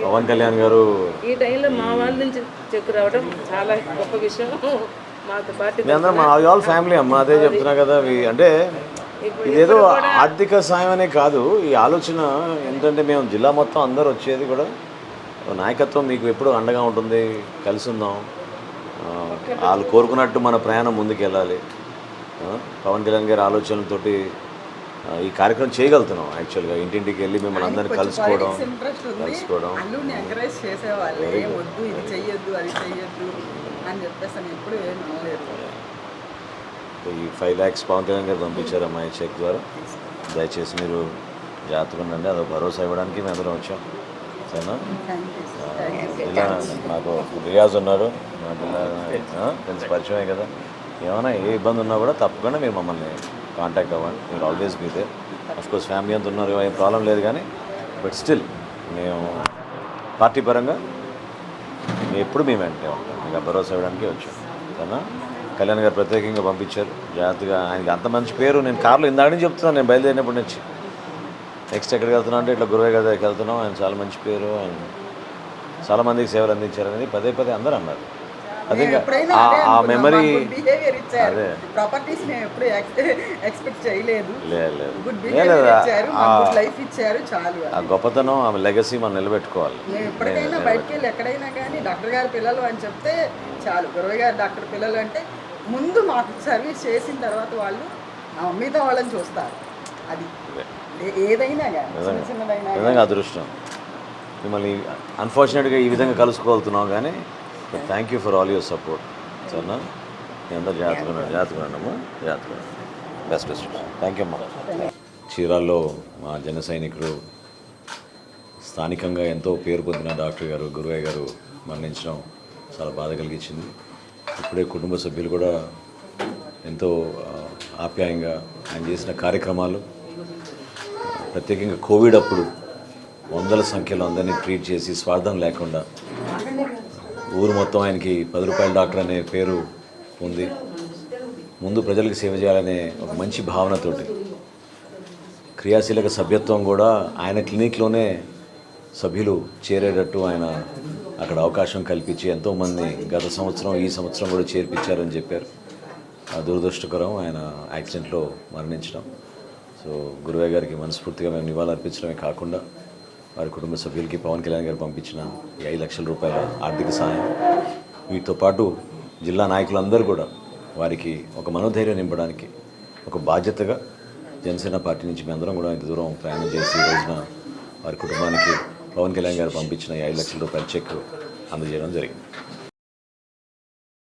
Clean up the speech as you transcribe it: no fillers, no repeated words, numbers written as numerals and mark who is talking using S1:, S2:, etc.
S1: పవన్ కళ్యాణ్ గారు
S2: ఈ టైంలో మా వాళ్ళ నుంచి చెక్కు రావడం చాలా గొప్ప విషయం. మాతో పాటు
S1: మీ అందరం మా ఆల్ ఫ్యామిలీ అమ్మ, అదే చెప్తున్నా కదా. అంటే ఇదేదో ఆర్థిక సాయం అనే కాదు, ఈ ఆలోచన ఏంటంటే మేము జిల్లా మొత్తం అందరూ వచ్చేది కూడా నాయకత్వం మీకు ఎప్పుడు అండగా ఉంటుంది, కలిసి ఉందాం, వాళ్ళు కోరుకున్నట్టు మన ప్రయాణం ముందుకు వెళ్ళాలి. పవన్ కళ్యాణ్ గారి ఆలోచనలతోటి ఈ కార్యక్రమం చేయగలుగుతున్నాం. యాక్చువల్గా ఇంటింటికి వెళ్ళి మిమ్మల్ని అందరినీ కలుసుకోవడం
S3: ఎంకరేజ్ చేసేవాళ్ళు, ఏం వద్దు ఇది చెయ్యొద్దు అది చెయ్యొద్దు అని చెప్పేసి అని ఎప్పుడు ఏం అనలేదు.
S1: ఈ 5 lakhs పవన్ కళ్యాణ్ గారు పంపించారు అమ్మాయి చెక్ ద్వారా. దయచేసి మీరు జాగ్రత్తగా ఉండండి, అదొక భరోసా ఇవ్వడానికి మేము అందరం వచ్చాం. సరేనా? ఇలా మాకు రియాజ్ ఉన్నారు, మా పిల్ల ఫ్రెండ్స్ పరిచయమే కదా. ఏమైనా ఏ ఇబ్బంది ఉన్నా కూడా తప్పకుండా మీరు మమ్మల్ని కాంటాక్ట్ అవ్వండి. మీరు always be there. Of course family అంతా ఉన్నారు, ఏం ప్రాబ్లం లేదు. కానీ బట్ స్టిల్ మేము పార్టీ పరంగా ఎప్పుడు మేము వెంటనే ఉంటాం, మీకు భరోసా ఇవ్వడానికి వచ్చాం. సరేనా? కళ్యాణ్ గారు ప్రత్యేకంగా పంపించారు జాగ్రత్తగా. ఆయనకి అంత మంచి పేరు, నేను కార్లో ఇందాక నుంచి చెప్తున్నాను, నేను బయలుదేరినప్పటి నుంచి. నెక్స్ట్ ఎక్కడికి వెళ్తున్నా అంటే ఇట్లా గురువయ్య గారి దగ్గరికి వెళ్తున్నాం, ఆయన చాలా మంచి పేరు, ఆయన చాలామందికి సేవలు అందించారని పదే పదే అందరూ అన్నారు. అదే ఆ మెమరీ. అదే
S3: ప్రాపర్టీస్ మేము ఎప్పుడు ఎక్స్పెక్ట్ చేయలేదు. లైఫ్ ఇచ్చారు చాలు.
S1: ఆ గొప్పతనం, ఆమె లెగసీ మనం నిలబెట్టుకోవాలి.
S3: ఎప్పటికైనా బయటకు వెళ్ళి ఎక్కడైనా కానీ డాక్టర్ గారి పిల్లలు అని చెప్తే చాలు. గురవయ్య గారు డాక్టర్ పిల్లలు అంటే ముందు మాకు సర్వీస్ చేసిన తర్వాత వాళ్ళు మిగతా వాళ్ళని చూస్తారు. అది ఏదైనా కానీ చిన్నదైనా.
S1: నిజంగా అదృష్టం మిమ్మల్ని అన్ఫార్చునేట్గా ఈ విధంగా కలుసుకోగలుగుతున్నాం. కానీ thank you for all your support. సరేనా? మీ అందరూ జాగ్రత్తగా ఉన్నాము, జాగ్రత్తగా. బెస్ట్ థ్యాంక్ యూ అమ్మా. చీరాల్లో మా జన సైనికుడు, స్థానికంగా ఎంతో పేరు పొందిన డాక్టర్ గారు గురువయ్య గారు మరణించడం చాలా బాధ కలిగించింది. ఇప్పుడే కుటుంబ సభ్యులు కూడా ఎంతో ఆప్యాయంగా ఆయన చేసిన కార్యక్రమాలు, ప్రత్యేకంగా కోవిడ్ అప్పుడు వందల సంఖ్యలో అందరినీ ట్రీట్ చేసి స్వార్థం లేకుండా ఊరు మొత్తం ఆయనకి 10 రూపాయల డాక్టర్ అనే పేరు ఉంది. ముందు ప్రజలకు సేవ చేయాలనే ఒక మంచి భావనతోటి క్రియాశీలక సభ్యత్వం కూడా ఆయన క్లినిక్లోనే సభ్యులు చేరేటట్టు ఆయన అక్కడ అవకాశం కల్పించి ఎంతోమంది గత సంవత్సరం ఈ సంవత్సరం కూడా చేర్పించారని చెప్పారు. దురదృష్టకరం ఆయన యాక్సిడెంట్లో మరణించడం. సో గురువయ్య గారికి మనస్ఫూర్తిగా మేము నివాళులర్పించడమే కాకుండా వారి కుటుంబ సభ్యులకి పవన్ కళ్యాణ్ గారు పంపించిన 5 లక్షల రూపాయల ఆర్థిక సాయం, వీటితో పాటు జిల్లా నాయకులందరూ కూడా వారికి ఒక మనోధైర్యం నింపడానికి ఒక బాధ్యతగా జనసేన పార్టీ నుంచి మేము అందరం కూడా ఇంత దూరం ప్రయాణం చేసి ఈ రోజున వారి కుటుంబానికి పవన్ కళ్యాణ్ గారు పంపించిన 5 లక్షల రూపాయల చెక్ అందజేయడం జరిగింది.